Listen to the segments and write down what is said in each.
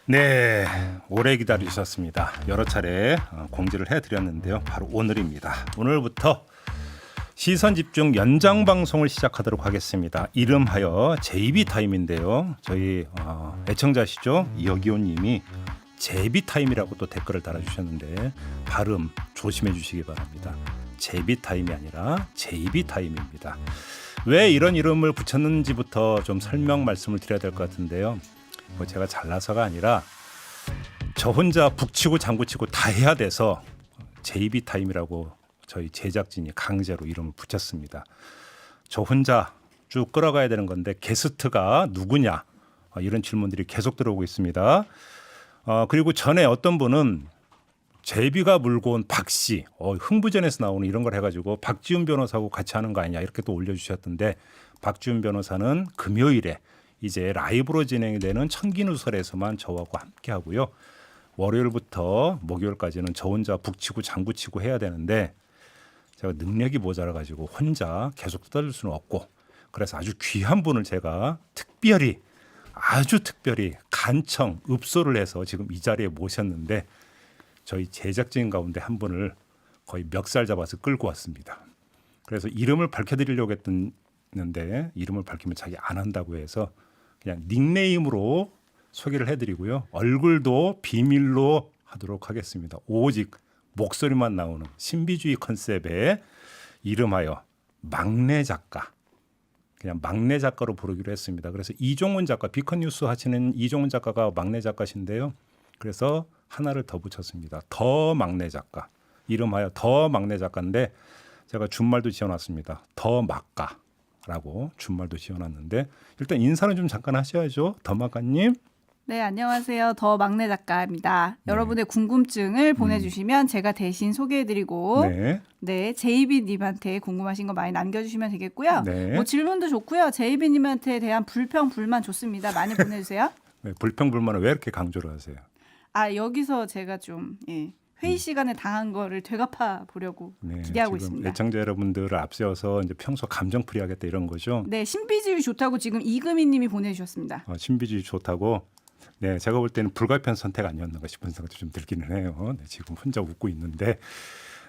네, 오래 기다리셨습니다. 여러 차례 공지를 해드렸는데요. 바로 오늘입니다. 오늘부터 시선집중 연장 방송을 시작하도록 하겠습니다. 이름하여 JB타임인데요. 저희 애청자시죠? 이혁이호님이 제비타임이라고 또 댓글을 달아주셨는데 발음 조심해 주시기 바랍니다. 제비타임이 아니라 JB타임입니다. 왜 이런 이름을 붙였는지부터 좀 설명 말씀을 드려야 될 것 같은데요. 뭐 제가 잘나서가 아니라 저 혼자 북치고 장구치고 다 해야 돼서 JB타임이라고 저희 제작진이 강제로 이름을 붙였습니다. 저 혼자 쭉 끌어가야 되는 건데 게스트가 누구냐 이런 질문들이 계속 들어오고 있습니다. 그리고 전에 어떤 분은 제비가 물고 온 박씨 흥부전에서 나오는 이런 걸 해가지고 박지훈 변호사하고 같이 하는 거 아니냐 이렇게 또 올려주셨던데 박지훈 변호사는 금요일에 이제 라이브로 진행이 되는 천기누설에서만 저하고 함께 하고요. 월요일부터 목요일까지는 저 혼자 북치고 장구치고 해야 되는데 제가 능력이 모자라가지고 혼자 계속 떠들 수는 없고 그래서 아주 귀한 분을 제가 아주 특별히 간청 읍소를 해서 지금 이 자리에 모셨는데 저희 제작진 가운데 한 분을 거의 멱살 잡아서 끌고 왔습니다. 그래서 이름을 밝혀드리려고 했는데 이름을 밝히면 자기 안 한다고 해서 그냥 닉네임으로 소개를 해드리고요. 얼굴도 비밀로 하도록 하겠습니다. 오직 목소리만 나오는 신비주의 컨셉의 이름하여 막내 작가. 그냥 막내 작가로 부르기로 했습니다. 그래서 이종훈 작가, 비컨뉴스 하시는 이종훈 작가가 막내 작가신데요. 그래서 하나를 더 붙였습니다. 더 막내 작가. 이름하여 더 막내 작가인데 제가 준말도 지어놨습니다. 더 막가라고 준말도 지어놨는데 일단 인사는 좀 잠깐 하셔야죠. 더 막가님. 네, 안녕하세요. 더 막내 작가입니다. 여러분의 궁금증을 보내주시면 제가 대신 소개해드리고 네, 제이비님한테 궁금하신 거 많이 남겨주시면 되겠고요. 네. 뭐 질문도 좋고요. 제이비님한테 대한 불평, 불만 좋습니다. 많이 보내주세요. 네, 불평 불만을 왜 이렇게 강조를 하세요? 여기서 제가 좀 회의 시간에 당한 거를 되갚아 보려고 기대하고 지금 있습니다. 애청자 여러분들을 앞세워서 이제 평소 감정풀이 하겠다 이런 거죠? 네, 신비주의 좋다고 지금 이금희님이 보내주셨습니다. 신비주의 좋다고? 네, 제가 볼 때는 불가피한 선택 아니었는가 싶은 생각도 좀 들기는 해요. 네, 지금 혼자 웃고 있는데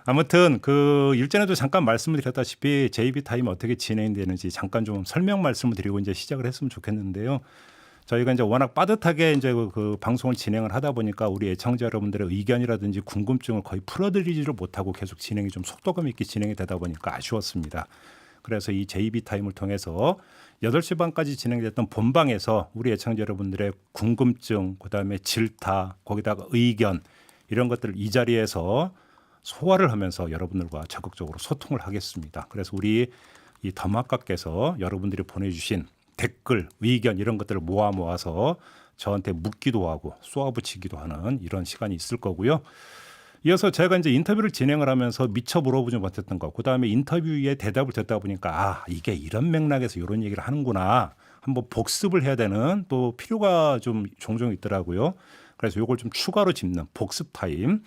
아무튼 그 일전에도 잠깐 말씀을 드렸다시피 JB타임 어떻게 진행되는지 잠깐 좀 설명 말씀을 드리고 이제 시작을 했으면 좋겠는데요. 저희가 이제 워낙 빠듯하게 이제 그 방송을 진행을 하다 보니까 우리 애청자 여러분들의 의견이라든지 궁금증을 거의 풀어드리지를 못하고 계속 진행이 좀 속도감 있게 진행이 되다 보니까 아쉬웠습니다. 그래서 이 JB타임을 통해서 8시 반까지 진행됐던 본방에서 우리 애청자 여러분들의 궁금증, 그다음에 질타, 거기다가 의견 이런 것들을 이 자리에서 소화를 하면서 여러분들과 적극적으로 소통을 하겠습니다. 그래서 우리 이 더마카께서 여러분들이 보내주신 댓글, 의견 이런 것들을 모아서 저한테 묻기도 하고 쏘아붙이기도 하는 이런 시간이 있을 거고요. 이어서 제가 이제 인터뷰를 진행을 하면서 미처 물어보지 못했던 거, 그다음에 인터뷰에 대답을 듣다 보니까 이게 이런 맥락에서 이런 얘기를 하는구나. 한번 복습을 해야 되는 또 필요가 좀 종종 있더라고요. 그래서 이걸 좀 추가로 짚는 복습 타임,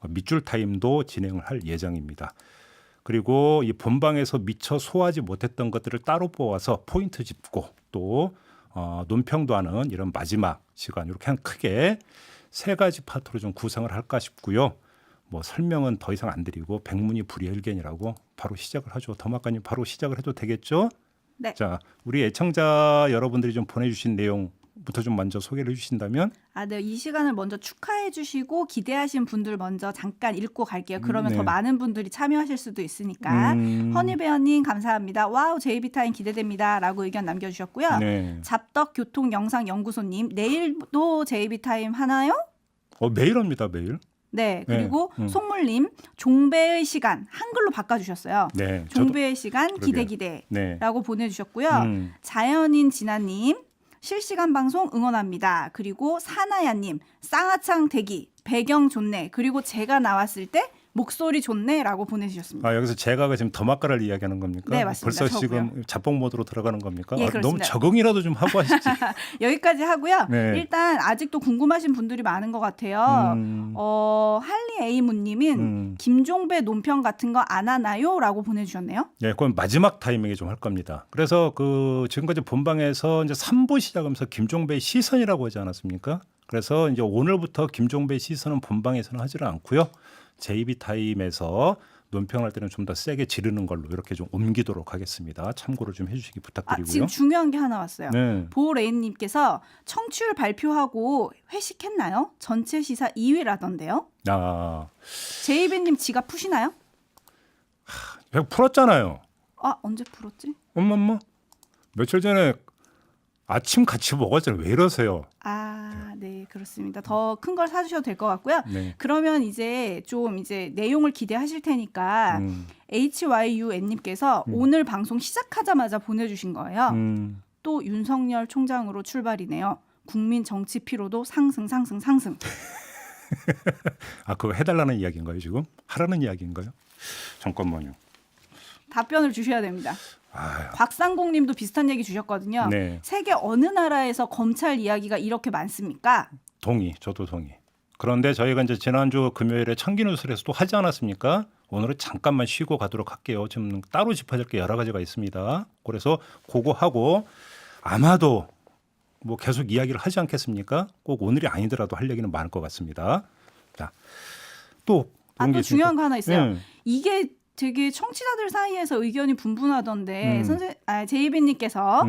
밑줄 타임도 진행을 할 예정입니다. 그리고 이 본방에서 미처 소화하지 못했던 것들을 따로 뽑아서 포인트 짚고 또 논평도 하는 이런 마지막 시간 이렇게 한 크게 3가지 파트로 좀 구성을 할까 싶고요. 뭐 설명은 더 이상 안 드리고 백문이 불여일견이라고 바로 시작을 하죠. 더마카님 바로 시작을 해도 되겠죠? 네. 자, 우리 애청자 여러분들이 좀 보내주신 내용부터 좀 먼저 소개를 해주신다면? 네, 이 시간을 먼저 축하해 주시고 기대하신 분들 먼저 잠깐 읽고 갈게요. 그러면 네. 더 많은 분들이 참여하실 수도 있으니까. 허니베어님 감사합니다. 와우 JB타임 기대됩니다. 라고 의견 남겨주셨고요. 네. 잡덕교통영상연구소님 내일도 JB타임 하나요? 매일 합니다. 매일. 네, 그리고 송물님 종배의 시간 한글로 바꿔주셨어요. 네, 종배의 시간 그러게요. 기대라고 네. 보내주셨고요. 자연인 진아님 실시간 방송 응원합니다. 그리고 사나야님 쌍화창 대기 배경 좋네. 그리고 제가 나왔을 때 목소리 좋네라고 보내주셨습니다. 아, 여기서 제가 지금 더마카를 이야기하는 겁니까? 네, 맞습니다. 벌써 저고요. 지금 자폭 모드로 들어가는 겁니까? 예, 너무 그렇습니다. 적응이라도 좀 하고 하시지. 여기까지 하고요. 네. 일단 아직도 궁금하신 분들이 많은 것 같아요. 할리 에이문님은 김종배 논평 같은 거 안 하나요?라고 보내주셨네요. 예, 그건 마지막 타이밍에 좀 할 겁니다. 그래서 그 지금까지 본방에서 이제 3부 시작하면서 김종배의 시선이라고 하지 않았습니까? 그래서 이제 오늘부터 김종배의 시선은 본방에서는 하지를 않고요. JB 타임에서 논평할 때는 좀 더 세게 지르는 걸로 이렇게 좀 옮기도록 하겠습니다. 참고를 좀 해주시기 부탁드리고요. 지금 중요한 게 하나 왔어요. 네. 보레인님께서 청취율 발표하고 회식했나요? 전체 시사 2위라던데요. 아, 제이비님 지갑 푸시나요? 내가 풀었잖아요. 아 언제 풀었지? 엄마 며칠 전에 아침 같이 먹었잖아요. 왜 이러세요? 네 그렇습니다. 더 큰 걸 사주셔도 될 것 같고요. 네. 그러면 이제 내용을 기대하실 테니까 HYUN님께서 오늘 방송 시작하자마자 보내주신 거예요. 또 윤석열 총장으로 출발이네요. 국민 정치 피로도 상승. 아, 그거 해달라는 이야기인가요 지금? 하라는 이야기인가요? 잠깐만요. 답변을 주셔야 됩니다. 아유. 곽상공님도 비슷한 얘기 주셨거든요. 네. 세계 어느 나라에서 검찰 이야기가 이렇게 많습니까? 저도 동의. 그런데 저희가 이제 지난주 금요일에 청기뉴스에서 또 하지 않았습니까? 오늘은 잠깐만 쉬고 가도록 할게요. 지금 따로 짚어야 될 게 여러 가지가 있습니다. 그래서 그거 하고 아마도 뭐 계속 이야기를 하지 않겠습니까? 꼭 오늘이 아니더라도 할 얘기는 많을 것 같습니다. 자, 또 또 중요한 거 하나 있어요. 네. 이게 되게 청취자들 사이에서 의견이 분분하던데 제이비님께서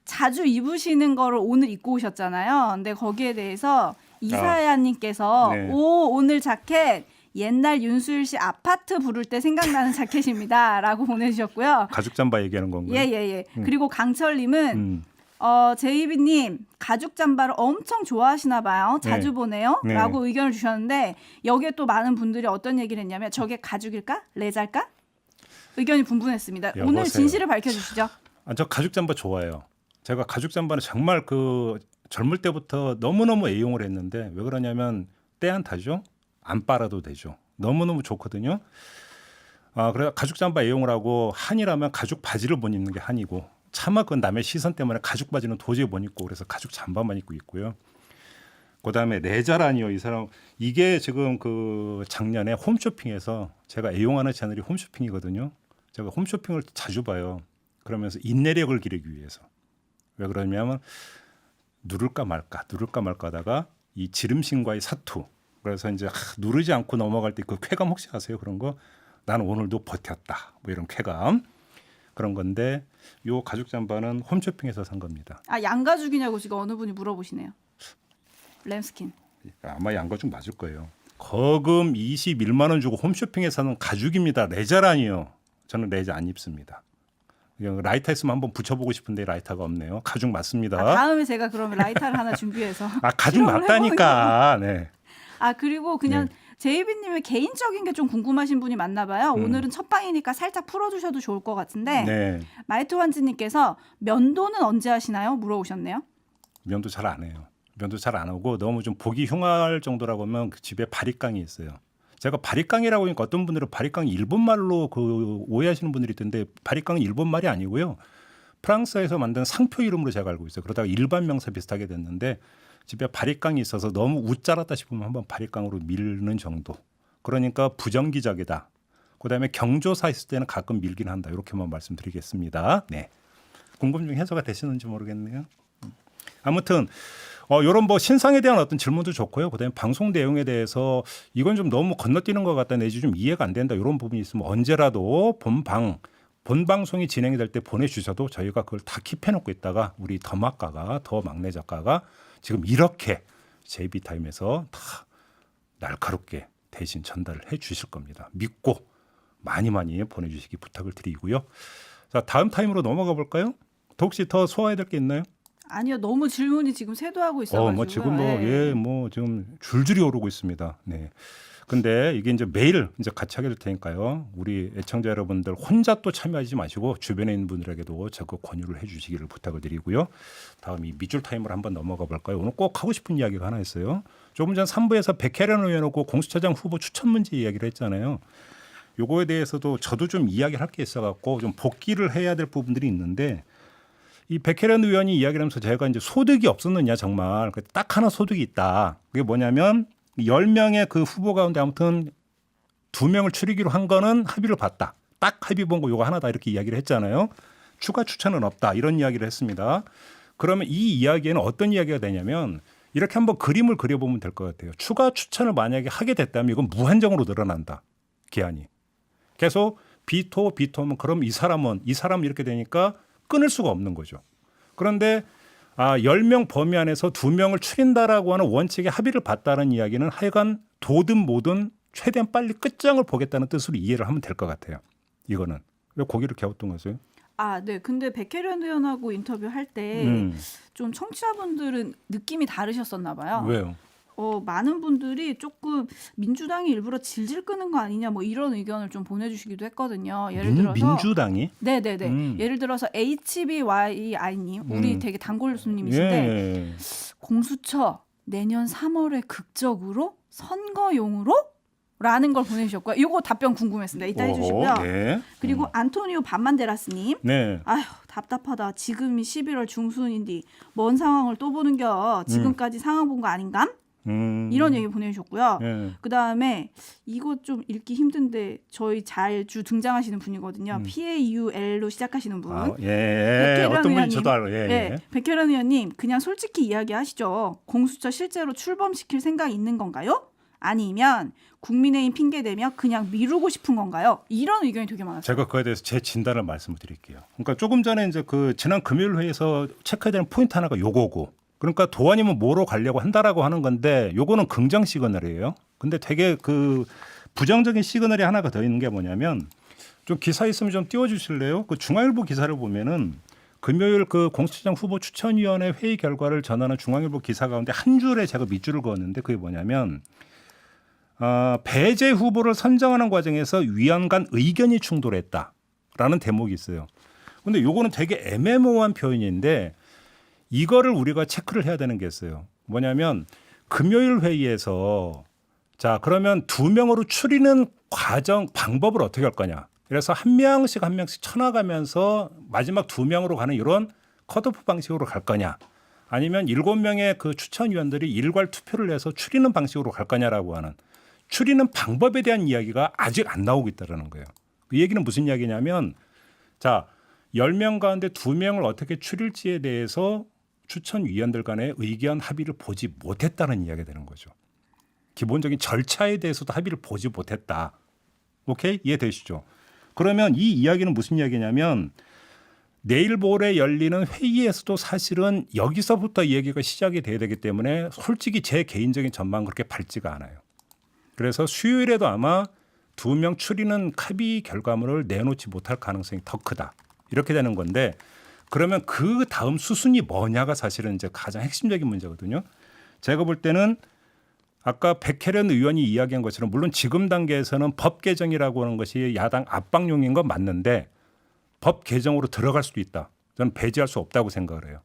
자주 입으시는 거를 오늘 입고 오셨잖아요. 근데 거기에 대해서 이사야님께서 네. 오늘 자켓 옛날 윤수일 씨 아파트 부를 때 생각나는 자켓입니다라고 보내주셨고요. 가죽 잠바 얘기하는 건가요? 예. 그리고 강철님은 제이비님 가죽 잠바를 엄청 좋아하시나 봐요. 자주 네. 보네요. 네. 라고 의견을 주셨는데 여기에 또 많은 분들이 어떤 얘기를 했냐면 저게 가죽일까? 레자일까? 의견이 분분했습니다. 여보세요. 오늘 진실을 밝혀주시죠. 저 가죽 잠바 좋아해요. 제가 가죽 잠바는 정말 그 젊을 때부터 너무너무 애용을 했는데 왜 그러냐면 때 안 타죠. 안 빨아도 되죠. 너무너무 좋거든요. 그래 가죽 잠바 애용을 하고 한이라면 가죽 바지를 못 입는 게 한이고 차마 그 남의 시선 때문에 가죽 바지는 도저히 못 입고 그래서 가죽 잠바만 입고 있고요. 그다음에 레자라니요. 이 사람 이게 지금 그 작년에 홈쇼핑에서 제가 애용하는 채널이 홈쇼핑이거든요. 제가 홈쇼핑을 자주 봐요. 그러면서 인내력을 기르기 위해서. 왜 그러냐면 누를까 말까 하다가 이 지름신과의 사투. 그래서 이제 누르지 않고 넘어갈 때 그 쾌감 혹시 아세요? 그런 거. 나는 오늘도 버텼다. 뭐 이런 쾌감. 그런 건데 요 가죽 잠바는 홈쇼핑에서 산 겁니다. 양가죽이냐고 지금 어느 분이 물어보시네요. 램스킨. 아마 양가죽 맞을 거예요. 거금 21만 원 주고 홈쇼핑에 사는 가죽입니다. 레자라니요. 저는 레자 안 입습니다. 그냥 라이터 있으면 한번 붙여보고 싶은데 라이터가 없네요. 가죽 맞습니다. 다음에 제가 그러면 라이터를 하나 준비해서 가죽 맞다니까. 네. 그리고 그냥 제이비님의 개인적인 게 좀 궁금하신 분이 많나 봐요. 오늘은 첫 방이니까 살짝 풀어주셔도 좋을 것 같은데 네. 마이트 환지님께서 면도는 언제 하시나요? 물어보셨네요. 면도 잘 안 해요. 면도 잘 안 하고 너무 좀 보기 흉할 정도라고 하면 그 집에 바리깡이 있어요. 제가 바리깡이라고 하니까 어떤 분들은 바리깡이 일본말로 그 오해하시는 분들이 있던데 바리깡은 일본말이 아니고요. 프랑스에서 만든 상표 이름으로 제가 알고 있어요. 그러다가 일반 명사 비슷하게 됐는데 집에 바리깡이 있어서 너무 웃자랐다 싶으면 한번 바리깡으로 밀는 정도. 그러니까 부정기적이다. 그다음에 경조사 있을 때는 가끔 밀긴 한다. 이렇게만 말씀드리겠습니다. 네. 궁금증 해소가 되시는지 모르겠네요. 아무튼 이런 뭐 신상에 대한 어떤 질문도 좋고요. 그다음에 방송 내용에 대해서 이건 좀 너무 건너뛰는 것 같다 내지 좀 이해가 안 된다 이런 부분이 있으면 언제라도 본 방송이 진행이 될 때 보내주셔도 저희가 그걸 다 킵해놓고 있다가 우리 더 막내 작가가 지금 이렇게 JB타임에서 다 날카롭게 대신 전달을 해 주실 겁니다. 믿고 많이 보내주시기 부탁을 드리고요. 자, 다음 타임으로 넘어가 볼까요? 혹시 더 소화해야 될 게 있나요? 아니요, 너무 질문이 지금 쇄도하고 있어가지고. 지금 지금 줄줄이 오르고 있습니다. 네. 근데 이게 이제 매일 이제 같이 하게 될 테니까요. 우리 애청자 여러분들 혼자 또 참여하지 마시고 주변에 있는 분들에게도 적극 권유를 해주시기를 부탁을 드리고요. 다음 이 밑줄 타임을 한번 넘어가 볼까요? 오늘 꼭 하고 싶은 이야기가 하나 있어요. 조금 전 3부에서 백혜련 의원하고 공수처장 후보 추천 문제 이야기를 했잖아요. 요거에 대해서도 저도 좀 이야기할 게 있어갖고 좀 복귀를 해야 될 부분들이 있는데 이 백혜련 의원이 이야기를 하면서 제가 이제 소득이 없었느냐 정말 딱 하나 소득이 있다. 그게 뭐냐면 10명의 그 후보 가운데 아무튼 2명을 추리기로 한 거는 합의를 봤다. 딱 합의 본 거 요거 하나다 이렇게 이야기를 했잖아요. 추가 추천은 없다 이런 이야기를 했습니다. 그러면 이 이야기에는 어떤 이야기가 되냐면 이렇게 한번 그림을 그려보면 될 것 같아요. 추가 추천을 만약에 하게 됐다면 이건 무한정으로 늘어난다. 기한이. 계속 비토하면 그럼 이 사람 이렇게 되니까 끊을 수가 없는 거죠. 그런데 10명 범위 안에서 2명을 추린다라고 하는 원칙에 합의를 봤다는 이야기는 하여간 도든 뭐든 최대한 빨리 끝장을 보겠다는 뜻으로 이해를 하면 될 것 같아요. 이거는. 왜 고개를 갸우뚱하세요? 네. 근데 백혜련 의원하고 인터뷰할 때 좀 청취자분들은 느낌이 다르셨었나 봐요. 왜요? 많은 분들이 조금 민주당이 일부러 질질 끄는 거 아니냐 뭐 이런 의견을 좀 보내주시기도 했거든요. 예를 들어서 민주당이? 네네네. 예를 들어서 HBYI님 우리 되게 단골 손님이신데 예. 공수처 내년 3월에 극적으로 선거용으로? 라는 걸 보내주셨고요. 이거 답변 궁금했습니다. 이따 해주시고요. 네. 그리고 안토니오 반만데라스님. 네. 아휴 답답하다. 지금이 11월 중순인데 뭔 상황을 또 보는겨. 지금까지 상황 본 거 아닌감? 이런 얘기 보내주셨고요. 그다음에 이거 좀 읽기 힘든데 저희 자주 등장하시는 분이거든요. PAUL로 시작하시는 분. 어떤 분이 저도 알아요. 백혜련 의원님 그냥 솔직히 이야기하시죠. 공수처 실제로 출범시킬 생각이 있는 건가요? 아니면 국민의힘 핑계대며 그냥 미루고 싶은 건가요? 이런 의견이 되게 많았어요. 제가 그거에 대해서 제 진단을 말씀을 드릴게요. 그러니까 조금 전에 이제 그 지난 금요일 회의에서 체크해야 되는 포인트 하나가 요거고. 그러니까 도안이면 뭐로 가려고 한다라고 하는 건데 요거는 긍정 시그널이에요. 근데 되게 그 부정적인 시그널이 하나가 더 있는 게 뭐냐면 좀 기사 있으면 좀 띄워주실래요? 그 중앙일보 기사를 보면은 금요일 그 공수처장 후보 추천위원회 회의 결과를 전하는 중앙일보 기사 가운데 한 줄에 제가 밑줄을 그었는데 그게 뭐냐면 배제 후보를 선정하는 과정에서 위원 간 의견이 충돌했다라는 대목이 있어요. 근데 요거는 되게 애매모호한 표현인데 이거를 우리가 체크를 해야 되는 게 있어요. 뭐냐면 금요일 회의에서 자 그러면 2명으로 추리는 과정 방법을 어떻게 할 거냐. 그래서 한 명씩 쳐나가면서 마지막 2명으로 가는 이런 컷오프 방식으로 갈 거냐. 아니면 7명의 그 추천위원들이 일괄 투표를 해서 추리는 방식으로 갈 거냐라고 하는 추리는 방법에 대한 이야기가 아직 안 나오고 있다는 거예요. 그 얘기는 무슨 이야기냐면 자 10명 가운데 2명을 어떻게 추릴지에 대해서 추천위원들 간의 의견 합의를 보지 못했다는 이야기가 되는 거죠. 기본적인 절차에 대해서도 합의를 보지 못했다. 오케이? 이해되시죠? 그러면 이 이야기는 무슨 이야기냐면 내일 모레 열리는 회의에서도 사실은 여기서부터 얘기가 시작이 돼야 되기 때문에 솔직히 제 개인적인 전망은 그렇게 밝지가 않아요. 그래서 수요일에도 아마 2명 추리는 합의 결과물을 내놓지 못할 가능성이 더 크다. 이렇게 되는 건데 그러면 그 다음 수순이 뭐냐가 사실은 이제 가장 핵심적인 문제거든요. 제가 볼 때는 아까 백혜련 의원이 이야기한 것처럼 물론 지금 단계에서는 법 개정이라고 하는 것이 야당 압박용인 건 맞는데 법 개정으로 들어갈 수도 있다. 저는 배제할 수 없다고 생각을 해요.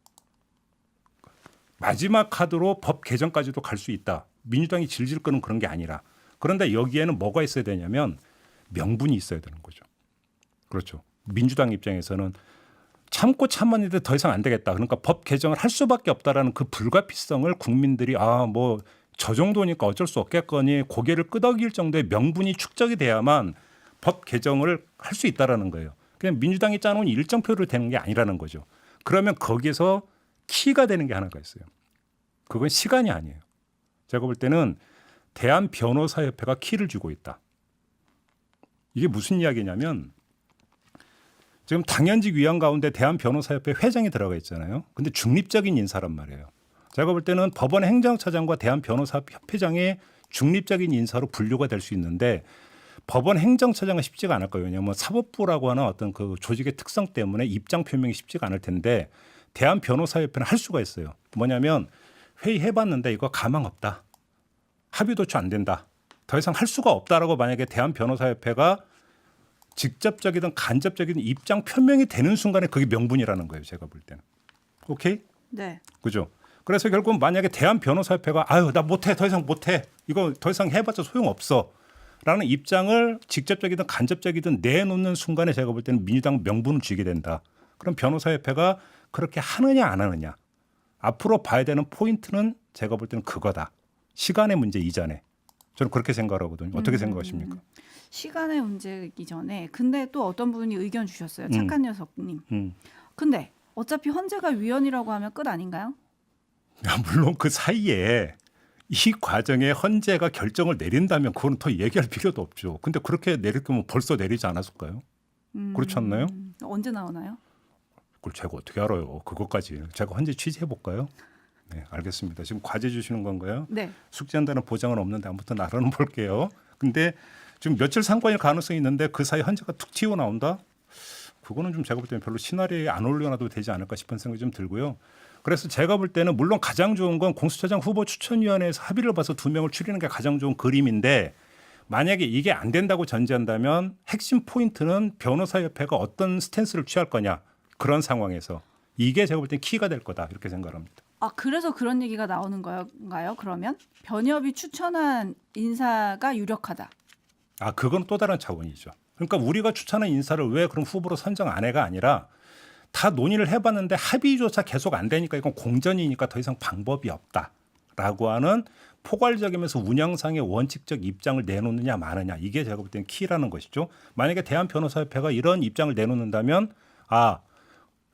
마지막 카드로 법 개정까지도 갈 수 있다. 민주당이 질질 끄는 그런 게 아니라. 그런데 여기에는 뭐가 있어야 되냐면 명분이 있어야 되는 거죠. 그렇죠. 민주당 입장에서는 참고 참았는데 더 이상 안 되겠다. 그러니까 법 개정을 할 수밖에 없다라는 그 불가피성을 국민들이 뭐 저 정도니까 어쩔 수 없겠거니 고개를 끄덕일 정도의 명분이 축적이 돼야만 법 개정을 할 수 있다라는 거예요. 그냥 민주당이 짜놓은 일정표로 되는 게 아니라는 거죠. 그러면 거기에서 키가 되는 게 하나가 있어요. 그건 시간이 아니에요. 제가 볼 때는 대한변호사협회가 키를 쥐고 있다. 이게 무슨 이야기냐면 지금 당연직 위원 가운데 대한변호사협회 회장이 들어가 있잖아요. 근데 중립적인 인사란 말이에요. 제가 볼 때는 법원 행정처장과 대한변호사협회장의 중립적인 인사로 분류가 될 수 있는데 법원 행정처장은 쉽지가 않을 거예요. 왜냐하면 사법부라고 하는 어떤 그 조직의 특성 때문에 입장 표명이 쉽지가 않을 텐데 대한변호사협회는 할 수가 있어요. 뭐냐면 회의해봤는데 이거 가망 없다. 합의 도출 안 된다. 더 이상 할 수가 없다라고 만약에 대한변호사협회가 직접적이든 간접적이든 입장 표명이 되는 순간에 그게 명분이라는 거예요. 제가 볼 때는. 오케이? 네. 그죠? 그래서 결국 만약에 대한변호사협회가 아유 나 못해 더 이상 못해 이거 더 이상 해봤자 소용없어 라는 입장을 직접적이든 간접적이든 내놓는 순간에 제가 볼 때는 민주당 명분을 쥐게 된다. 그럼 변호사협회가 그렇게 하느냐 안 하느냐 앞으로 봐야 되는 포인트는 제가 볼 때는 그거다. 시간의 문제 이전에. 저는 그렇게 생각하거든요. 어떻게 생각하십니까? 시간의 문제이기 전에 근데 또 어떤 분이 의견 주셨어요. 착한 녀석님. 근데 어차피 헌재가 위헌이라고 하면 끝 아닌가요? 야, 물론 그 사이에 이 과정에 헌재가 결정을 내린다면 그거는 더 얘기할 필요도 없죠. 근데 그렇게 내릴 거면 벌써 내리지 않았을까요? 그렇지 않나요? 언제 나오나요? 그걸 제가 어떻게 알아요? 그것까지. 제가 헌재 취재해 볼까요? 네, 알겠습니다. 지금 과제 주시는 건가요? 네. 숙지한다는 보장은 없는데 아무튼 알아는 볼게요. 근데 지금 며칠 상관일 가능성이 있는데 그 사이 헌재가 툭 튀어 나온다? 그거는 좀 제가 볼 때는 별로 시나리오에 안 올려놔도 되지 않을까 싶은 생각이 좀 들고요. 그래서 제가 볼 때는 물론 가장 좋은 건 공수처장 후보 추천위원회에서 합의를 봐서 2명을 추리는 게 가장 좋은 그림인데 만약에 이게 안 된다고 전제한다면 핵심 포인트는 변호사협회가 어떤 스탠스를 취할 거냐 그런 상황에서 이게 제가 볼 때는 키가 될 거다 이렇게 생각합니다. 아 그래서 그런 얘기가 나오는 건가요? 그러면 변협이 추천한 인사가 유력하다. 아 그건 또 다른 차원이죠. 그러니까 우리가 추천한 인사를 왜 그럼 후보로 선정 안 해가 아니라 다 논의를 해봤는데 합의조차 계속 안 되니까 이건 공전이니까 더 이상 방법이 없다라고 하는 포괄적이면서 운영상의 원칙적 입장을 내놓느냐 마느냐 이게 제가 볼 때는 키라는 것이죠. 만약에 대한변호사협회가 이런 입장을 내놓는다면 아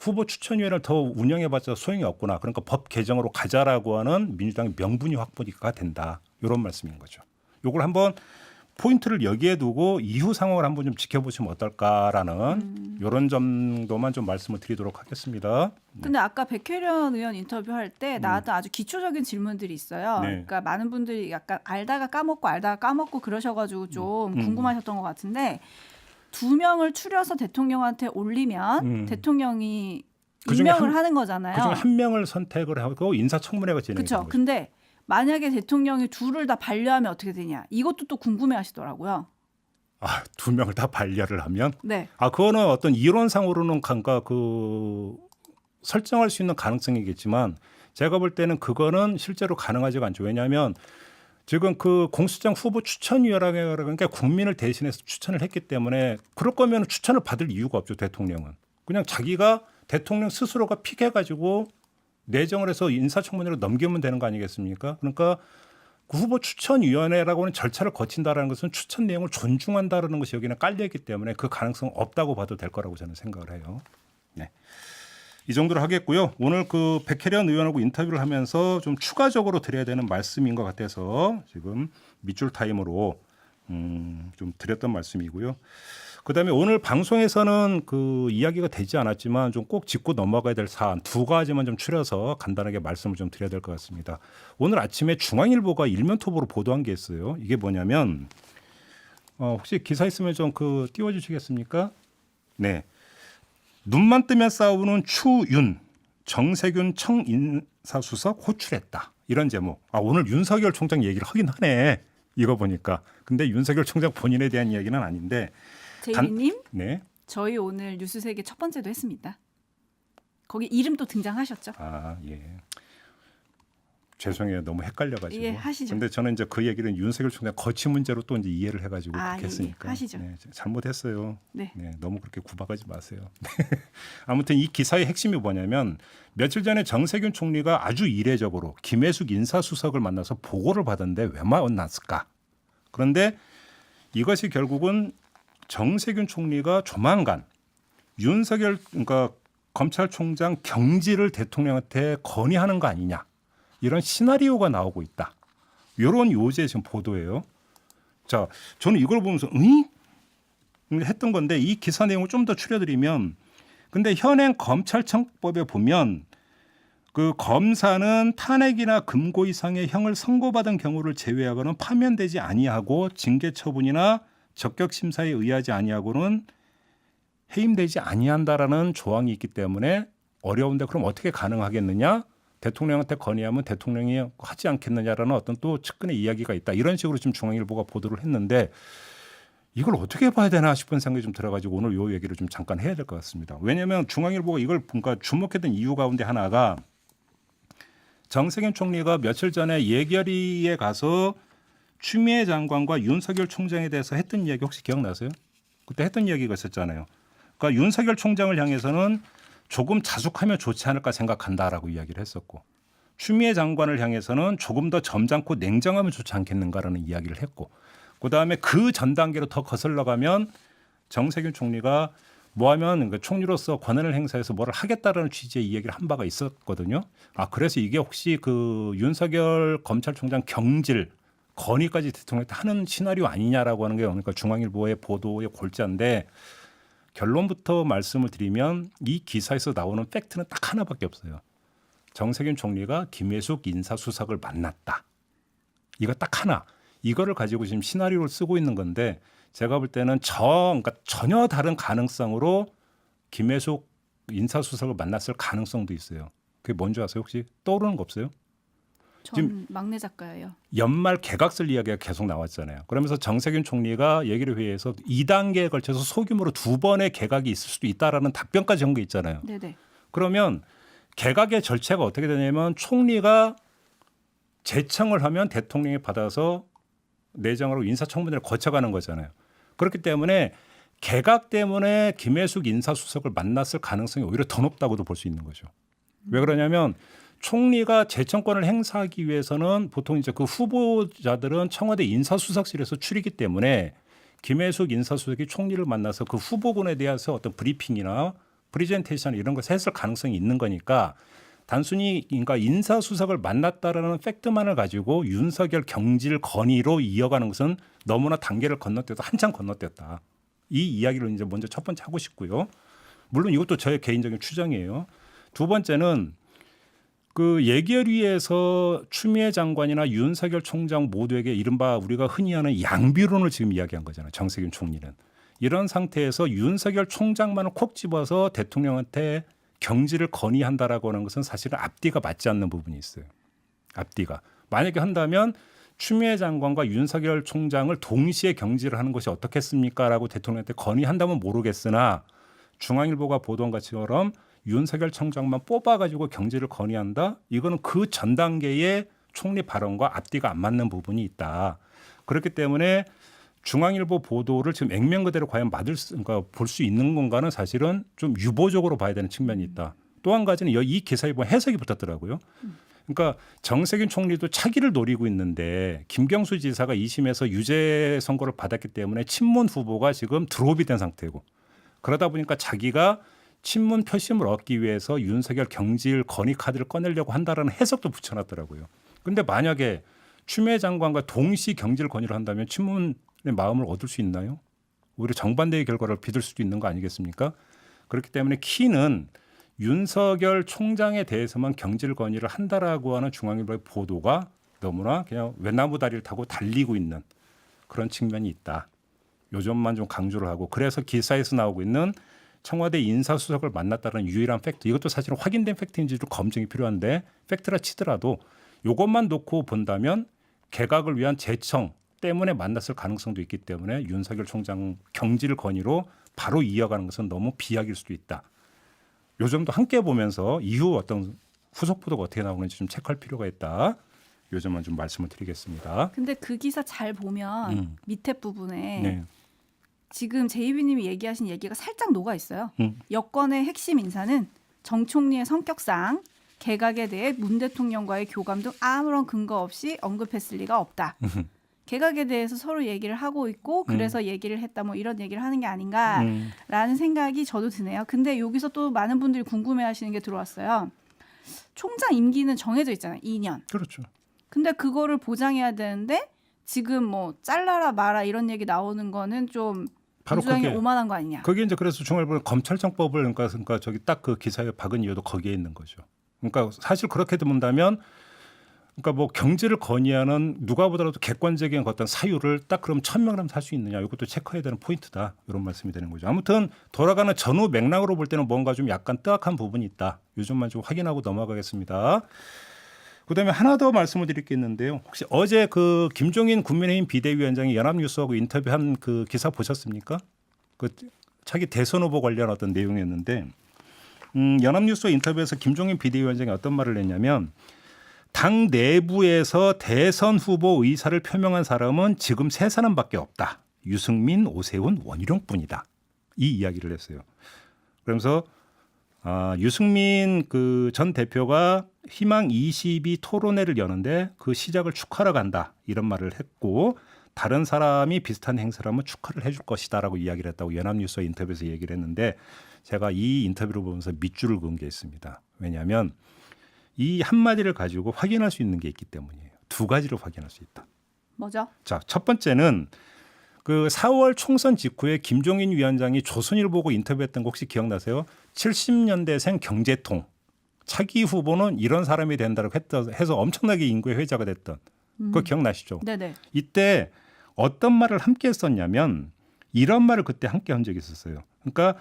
후보 추천위원회를 더 운영해봤자 소용이 없구나. 그러니까 법 개정으로 가자라고 하는 민주당의 명분이 확보가 된다. 이런 말씀인 거죠. 이걸 한번 포인트를 여기에 두고 이후 상황을 한번 좀 지켜보시면 어떨까라는 이런 점도만 좀 말씀을 드리도록 하겠습니다. 근데 아까 백혜련 의원 인터뷰할 때 나왔던 아주 기초적인 질문들이 있어요. 네. 그러니까 많은 분들이 약간 알다가 까먹고 그러셔가지고 좀 궁금하셨던 것 같은데 2명을 추려서 대통령한테 올리면 대통령이 그중에 임명을 하는 거잖아요. 그중에 한 명을 선택을 하고 인사청문회가 진행되는 그렇죠. 거죠. 근데 만약에 대통령이 둘을 다 반려하면 어떻게 되냐? 이것도 또 궁금해하시더라고요. 아, 2명을 다 반려를 하면? 네. 아, 그거는 어떤 이론상으로는 설정할 수 있는 가능성이겠지만 제가 볼 때는 그거는 실제로 가능하지가 않죠. 왜냐하면 지금 그 공수처장 후보 추천위원회가 그러니까 국민을 대신해서 추천을 했기 때문에 그럴 거면 추천을 받을 이유가 없죠. 대통령은. 그냥 자기가 대통령 스스로가 픽해가지고 내정을 해서 인사청문회로 넘기면 되는 거 아니겠습니까? 그러니까 그 후보 추천위원회라고 하는 절차를 거친다라는 것은 추천 내용을 존중한다라는 것이 여기는 깔려있기 때문에 그 가능성 없다고 봐도 될 거라고 저는 생각을 해요. 네. 이 정도로 하겠고요. 오늘 그 백혜련 의원하고 인터뷰를 하면서 좀 추가적으로 드려야 되는 말씀인 것 같아서 지금 밑줄 타임으로 좀 드렸던 말씀이고요. 그다음에 오늘 방송에서는 그 이야기가 되지 않았지만 좀 꼭 짚고 넘어가야 될 사안 2가지만 좀 추려서 간단하게 말씀을 좀 드려야 될 것 같습니다. 오늘 아침에 중앙일보가 일면톱으로 보도한 게 있어요. 이게 뭐냐면 혹시 기사 있으면 좀 그 띄워주시겠습니까? 네. 눈만 뜨면 싸우는 추윤 정세균 청인사수석 호출했다. 이런 제목. 아 오늘 윤석열 총장 얘기를 하긴 하네. 이거 보니까. 근데 윤석열 총장 본인에 대한 이야기는 아닌데. 제이님, 네. 저희 오늘 뉴스세계 첫 번째도 했습니다. 거기 이름도 등장하셨죠? 아 예. 죄송해요. 너무 헷갈려가지고. 예, 하시죠. 근데 저는 이제 그 얘기는 윤석열 총장 거치 문제로 또 이제 이해를 해가지고 그렇게 했으니까. 예, 하시죠. 네, 잘못했어요. 네. 네, 너무 그렇게 구박하지 마세요. 아무튼 이 기사의 핵심이 뭐냐면 며칠 전에 정세균 총리가 아주 이례적으로 김혜숙 인사수석을 만나서 보고를 받았는데 왜 만났을까? 그런데 이것이 결국은 정세균 총리가 조만간 윤석열 그러니까 검찰총장 경질을 대통령한테 건의하는 거 아니냐 이런 시나리오가 나오고 있다. 이런 요지의 지금 보도예요. 자, 저는 이걸 보면서 했던 건데 이 기사 내용을 좀 더 추려드리면 근데 현행 검찰청법에 보면 그 검사는 탄핵이나 금고 이상의 형을 선고받은 경우를 제외하고는 파면되지 아니하고 징계 처분이나 적격 심사에 의하지 아니하고는 해임되지 아니한다라는 조항이 있기 때문에 어려운데 그럼 어떻게 가능하겠느냐? 대통령한테 건의하면 대통령이 하지 않겠느냐라는 어떤 또 측근의 이야기가 있다. 이런 식으로 지금 중앙일보가 보도를 했는데 이걸 어떻게 봐야 되나 싶은 생각이 좀 들어가지고 오늘 요 얘기를 좀 잠깐 해야 될 것 같습니다. 왜냐하면 중앙일보가 이걸 뭔가 주목했던 이유 가운데 하나가 정세균 총리가 며칠 전에 예결위에 가서 추미애 장관과 윤석열 총장에 대해서 했던 이야기 혹시 기억나세요? 그때 했던 이야기가 있었잖아요. 그러니까 윤석열 총장을 향해서는 조금 자숙하면 좋지 않을까 생각한다라고 이야기를 했었고 추미애 장관을 향해서는 조금 더 점잖고 냉정하면 좋지 않겠는가라는 이야기를 했고 그다음에 그 전 단계로 더 거슬러 가면 정세균 총리가 뭐하면 그러니까 총리로서 권한을 행사해서 뭘 하겠다라는 취지의 이야기를 한 바가 있었거든요. 아 그래서 이게 혹시 그 윤석열 검찰총장 경질 건의까지 대통령한테 하는 시나리오 아니냐라고 하는 게 그러니까 중앙일보의 보도의 골자인데 결론부터 말씀을 드리면 이 기사에서 나오는 팩트는 딱 하나밖에 없어요. 정세균 총리가 김혜숙 인사수석을 만났다. 이거 딱 하나. 이거를 가지고 지금 시나리오를 쓰고 있는 건데 제가 볼 때는 그러니까 전혀 다른 가능성으로 김혜숙 인사수석을 만났을 가능성도 있어요. 그게 뭔지 아세요? 혹시 떠오르는 거 없어요? 전 막내 작가예요. 연말 개각설 이야기가 계속 나왔잖아요. 그러면서 정세균 총리가 예결위 회의에서 2단계에 걸쳐서 소규모로 2번의 개각이 있을 수도 있다라는 답변까지 한 게 있잖아요. 네네. 그러면 개각의 절차가 어떻게 되냐면 총리가 제청을 하면 대통령이 받아서 내정으로 인사청문회를 거쳐가는 거잖아요. 그렇기 때문에 개각 때문에 김혜숙 인사수석을 만났을 가능성이 오히려 더 높다고도 볼 수 있는 거죠. 왜 그러냐면 총리가 재청권을 행사하기 위해서는 보통 이제 그 후보자들은 청와대 인사수석실에서 추리기 때문에 김혜숙 인사수석이 총리를 만나서 그 후보군에 대해서 어떤 브리핑이나 프리젠테이션 이런 것을 했을 가능성이 있는 거니까 단순히 그러니까 인사수석을 만났다라는 팩트만을 가지고 윤석열 경질 건의로 이어가는 것은 너무나 단계를 건너뛰어서 한참 건너뛰었다. 이 이야기를 이제 먼저 첫 번째 하고 싶고요. 물론 이것도 저의 개인적인 추정이에요. 두 번째는 그 예결위에서 추미애 장관이나 윤석열 총장 모두에게 이른바 우리가 흔히 하는 양비론을 지금 이야기한 거잖아요. 정세균 총리는. 이런 상태에서 윤석열 총장만을 콕 집어서 대통령한테 경질을 건의한다라고 하는 것은 사실은 앞뒤가 맞지 않는 부분이 있어요. 앞뒤가. 만약에 한다면 추미애 장관과 윤석열 총장을 동시에 경질을 하는 것이 어떻겠습니까? 라고 대통령한테 건의한다면 모르겠으나 중앙일보가 보도한 것처럼 윤석열 총장만 뽑아가지고 경질을 건의한다? 이거는 그 전 단계의 총리 발언과 앞뒤가 안 맞는 부분이 있다. 그렇기 때문에 중앙일보 보도를 지금 액면 그대로 과연 그러니까 볼 수 있는 건가는 사실은 좀 유보적으로 봐야 되는 측면이 있다. 또 한 가지는 이 기사에 보면 해석이 붙었더라고요. 그러니까 정세균 총리도 차기를 노리고 있는데 김경수 지사가 2심에서 유죄 선고를 받았기 때문에 친문 후보가 지금 드롭이 된 상태고 그러다 보니까 자기가 친문 표심을 얻기 위해서 윤석열 경질 건의 카드를 꺼내려고 한다라는 해석도 붙여놨더라고요. 그런데 만약에 추미애 장관과 동시 경질 건의를 한다면 친문의 마음을 얻을 수 있나요? 오히려 정반대의 결과를 빚을 수도 있는 거 아니겠습니까? 그렇기 때문에 키는 윤석열 총장에 대해서만 경질 건의를 한다라고 하는 중앙일보의 보도가 너무나 그냥 외나무 다리를 타고 달리고 있는 그런 측면이 있다. 요 점만 좀 강조를 하고 그래서 기사에서 나오고 있는 청와대 인사수석을 만났다는 유일한 팩트 이것도 사실은 확인된 팩트인지도 검증이 필요한데 팩트라 치더라도 이것만 놓고 본다면 개각을 위한 재청 때문에 만났을 가능성도 있기 때문에 윤석열 총장 경질 건의로 바로 이어가는 것은 너무 비약일 수도 있다. 요 점도 함께 보면서 이후 어떤 후속 보도가 어떻게 나오는지 좀 체크할 필요가 있다. 요 점만 좀 말씀을 드리겠습니다. 근데 그 기사 잘 보면 밑에 부분에 네. 지금 제이비님이 얘기하신 얘기가 살짝 녹아 있어요. 여권의 핵심 인사는 정 총리의 성격상 개각에 대해 문 대통령과의 교감 등 아무런 근거 없이 언급했을 리가 없다. 개각에 대해서 서로 얘기를 하고 있고 그래서 얘기를 했다 뭐 이런 얘기를 하는 게 아닌가라는 생각이 저도 드네요. 근데 여기서 또 많은 분들이 궁금해하시는 게 들어왔어요. 총장 임기는 정해져 있잖아요. 2년. 그렇죠. 근데 그거를 보장해야 되는데 지금 뭐 잘라라 마라 이런 얘기 나오는 거는 좀 바로 민주당이 그게 오만한 거 아니냐. 그게 이제 그래서 중앙일보는 검찰청법을 그러니까 저기 딱 그 기사에 박은 이유도 거기에 있는 거죠. 그러니까 사실 그렇게 본다면 그러니까 뭐 경제를 건의하는 누가 보더라도 객관적인 어떤 사유를 딱 그럼 1,000명 하면 살 수 있느냐 이것도 체크해야 되는 포인트다 이런 말씀이 되는 거죠. 아무튼 돌아가는 전후 맥락으로 볼 때는 뭔가 좀 약간 뜨악한 부분이 있다. 요즘만 좀 확인하고 넘어가겠습니다. 그다음에 하나 더 말씀을 드릴 게 있는데요. 혹시 어제 그 김종인 국민의힘 비대위원장이 연합뉴스하고 인터뷰한 그 기사 보셨습니까? 그 차기 대선 후보 관련 어떤 내용이었는데 연합뉴스와 인터뷰에서 김종인 비대위원장이 어떤 말을 했냐면 당 내부에서 대선 후보 의사를 표명한 사람은 지금 3사람밖에 없다. 유승민, 오세훈, 원희룡뿐이다. 이 이야기를 했어요. 그러면서 유승민 그 전 대표가 희망 22 토론회를 여는데 그 시작을 축하러 간다. 이런 말을 했고 다른 사람이 비슷한 행사를 하면 축하를 해줄 것이다라고 이야기를 했다고 연합뉴스와 인터뷰에서 얘기를 했는데 제가 이 인터뷰를 보면서 밑줄을 그은 게 있습니다. 왜냐하면 이 한마디를 가지고 확인할 수 있는 게 있기 때문이에요. 2가지로 확인할 수 있다. 뭐죠? 자, 첫 번째는 그 4월 총선 직후에 김종인 위원장이 조선일보고 인터뷰했던 거 혹시 기억나세요? 70년대생 경제통 차기 후보는 이런 사람이 된다고 해서 엄청나게 인구의 회자가 됐던 그거 기억나시죠? 네네. 이때 어떤 말을 함께 했었냐면 이런 말을 그때 함께 한 적이 있었어요. 그러니까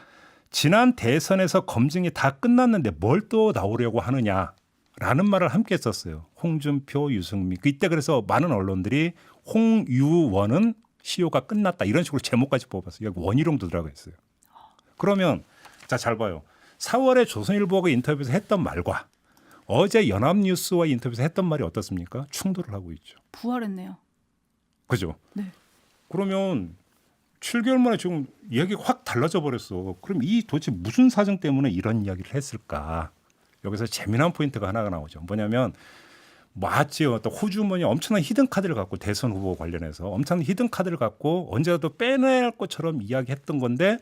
지난 대선에서 검증이 다 끝났는데 뭘 또 나오려고 하느냐라는 말을 함께 했었어요. 홍준표, 유승민. 그때 그래서 많은 언론들이 홍유원은 시효가 끝났다 이런 식으로 제목까지 뽑았어요. 여기 원희룡도 들어가 있어요. 그러면 자, 잘 봐요. 4월에 조선일보가 인터뷰에서 했던 말과 어제 연합뉴스와 인터뷰에서 했던 말이 어떻습니까? 충돌을 하고 있죠. 부활했네요. 그죠? 네. 그러면 7개월 만에 지금 이야기가 확 달라져 버렸어. 그럼 이 도대체 무슨 사정 때문에 이런 이야기를 했을까? 여기서 재미난 포인트가 하나가 나오죠. 뭐냐면 마치 어떤 호주머니 엄청난 히든 카드를 갖고 대선 후보 관련해서 엄청난 히든 카드를 갖고 언제라도 빼낼 것처럼 이야기했던 건데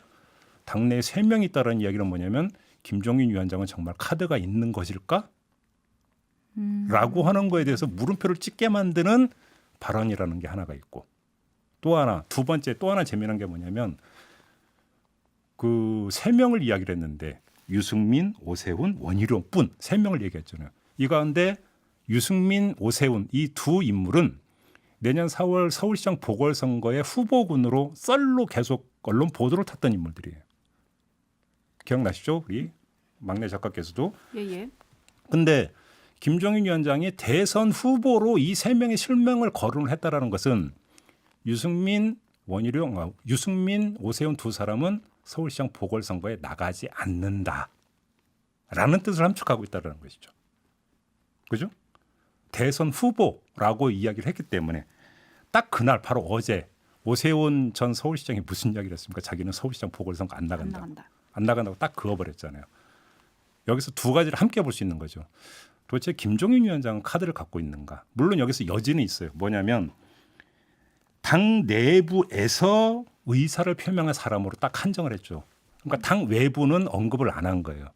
당내에 3명이 있다는 이야기는 뭐냐면 김종인 위원장은 정말 카드가 있는 것일까? 라고 하는 거에 대해서 물음표를 찍게 만드는 발언이라는 게 하나가 있고 또 하나 두 번째 또 하나 재미난 게 뭐냐면 그 3명을 이야기를 했는데 유승민, 오세훈, 원희룡뿐 3명을 얘기했잖아요. 이 가운데 유승민, 오세훈 이 2 인물은 내년 4월 서울시장 보궐선거의 후보군으로 썰로 계속 언론 보도를 탔던 인물들이에요. 기억나시죠? 우리 막내 작가께서도. 예예. 근데 김종인 위원장이 대선 후보로 이 3명의 실명을 거론을 했다라는 것은 유승민, 원희룡, 유승민, 오세훈 2사람은 서울시장 보궐선거에 나가지 않는다라는 뜻을 함축하고 있다는 것이죠. 그죠? 대선 후보라고 이야기를 했기 때문에 딱 그날 바로 어제 오세훈 전 서울시장이 무슨 이야기를 했습니까? 자기는 서울시장 보궐선거 안 나간다. 안 나간다고 딱 그어버렸잖아요. 여기서 2가지를 함께 볼 수 있는 거죠. 도대체 김종인 위원장은 카드를 갖고 있는가? 물론 여기서 여지는 있어요. 뭐냐면 당 내부에서 의사를 표명한 사람으로 딱 한정을 했죠. 그러니까 당 외부는 언급을 안 한 거예요.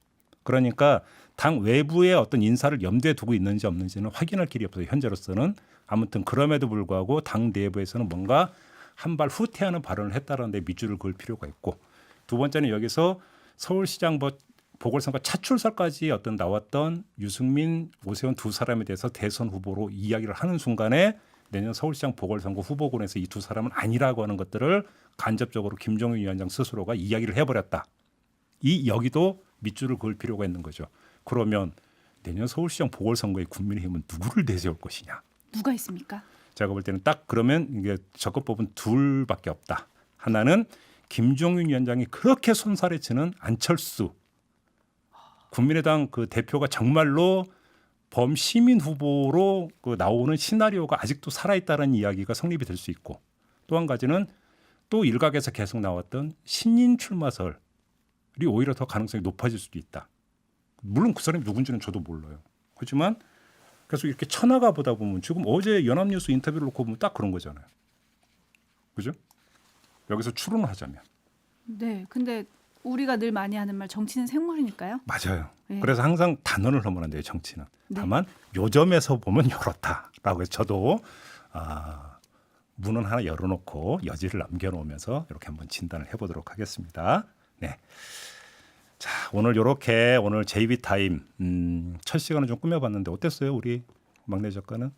그러니까 당 외부의 어떤 인사를 염두에 두고 있는지 없는지는 확인할 길이 없어요. 현재로서는. 아무튼 그럼에도 불구하고 당 내부에서는 뭔가 한 발 후퇴하는 발언을 했다는 데 밑줄을 그을 필요가 있고 두 번째는 여기서 서울시장 보궐선거 차출설까지 어떤 나왔던 유승민, 오세훈 2사람에 대해서 대선 후보로 이야기를 하는 순간에 내년 서울시장 보궐선거 후보군에서 이 2사람은 아니라고 하는 것들을 간접적으로 김종인 위원장 스스로가 이야기를 해버렸다. 이 여기도 밑줄을 그을 필요가 있는 거죠. 그러면 내년 서울시장 보궐선거에 국민의힘은 누구를 내세울 것이냐? 누가 있습니까? 제가 볼 때는 딱 그러면 이게 접근법은 2밖에 없다. 하나는 김종인 위원장이 그렇게 손살에 치는 안철수 국민의당 그 대표가 정말로 범시민 후보로 그 나오는 시나리오가 아직도 살아있다는 이야기가 성립이 될 수 있고 또 한 가지는 또 일각에서 계속 나왔던 신인 출마설이 오히려 더 가능성이 높아질 수도 있다. 물론 그 사람이 누군지는 저도 몰라요. 하지만 계속 이렇게 쳐나가 보다 보면 지금 어제 연합뉴스 인터뷰를 놓고 보면 딱 그런 거잖아요. 그죠? 여기서 추론을 하자면. 네. 근데 우리가 늘 많이 하는 말 정치는 생물이니까요. 맞아요. 네. 그래서 항상 단언을 하면 안 돼요. 정치는. 네. 다만 요점에서 보면 이렇다라고 해서 저도 문은 하나 열어놓고 여지를 남겨놓으면서 이렇게 한번 진단을 해보도록 하겠습니다. 네. 자, 오늘 이렇게 오늘 JB 타임 첫 시간을 좀 꾸며봤는데 어땠어요? 우리 막내 작가는?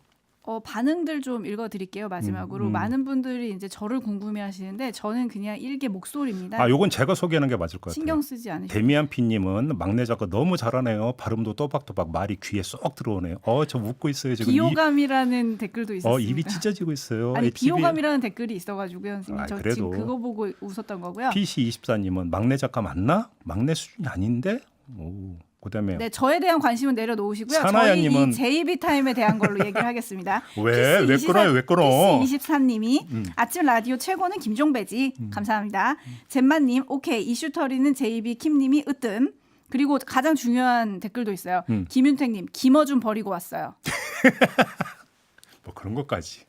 반응들 좀 읽어드릴게요. 마지막으로 많은 분들이 이제 저를 궁금해하시는데 저는 그냥 일개 목소리입니다. 요건 제가 소개하는 게 맞을 것 같아요. 신경 쓰지 않으시고. 데미안 피님은 막내 작가 너무 잘하네요. 발음도 또박또박 말이 귀에 쏙 들어오네요. 저 웃고 있어요 지금. 비호감이라는 댓글도 있었습니다. 입이 찢어지고 있어요. 아니 HB... 비호감이라는 댓글이 있어가지고요. 선생님. 저 그래도. 지금 그거 보고 웃었던 거고요. PC24님은 막내 작가 맞나? 막내 수준이 아닌데? 오. 그다음에 네, 저에 대한 관심은 내려놓으시고요. 사나야님은... 저희 이 JB 타임에 대한 걸로 얘기를 하겠습니다. 왜 끊어요? 왜 끊어? PC24님이 아침 라디오 최고는 김종배지. 감사합니다. 잼마님 오케이 이슈터리는 JB 킴님이 으뜸. 그리고 가장 중요한 댓글도 있어요. 김윤택님 김어준 버리고 왔어요. 뭐 그런 것까지.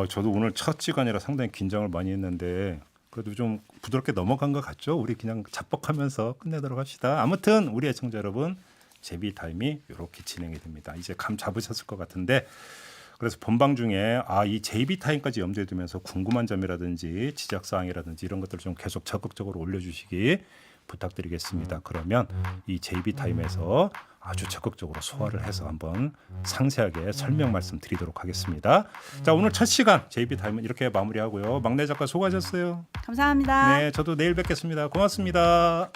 저도 오늘 첫 시간이라 상당히 긴장을 많이 했는데 그래도 좀 부드럽게 넘어간 것 같죠? 우리 그냥 자뻑하면서 끝내도록 합시다. 아무튼 우리 애청자 여러분 제비 타임이 이렇게 진행이 됩니다. 이제 감 잡으셨을 것 같은데 그래서 본방 중에 이 제비 타임까지 염두에 두면서 궁금한 점이라든지 지적사항이라든지 이런 것들을 좀 계속 적극적으로 올려주시기 부탁드리겠습니다. 그러면 이 JB 타임에서 아주 적극적으로 소화를 해서 한번 상세하게 설명 말씀드리도록 하겠습니다. 자, 오늘 첫 시간 JB 타임은 이렇게 마무리하고요. 막내 작가 수고하셨어요. 감사합니다. 네, 저도 내일 뵙겠습니다. 고맙습니다.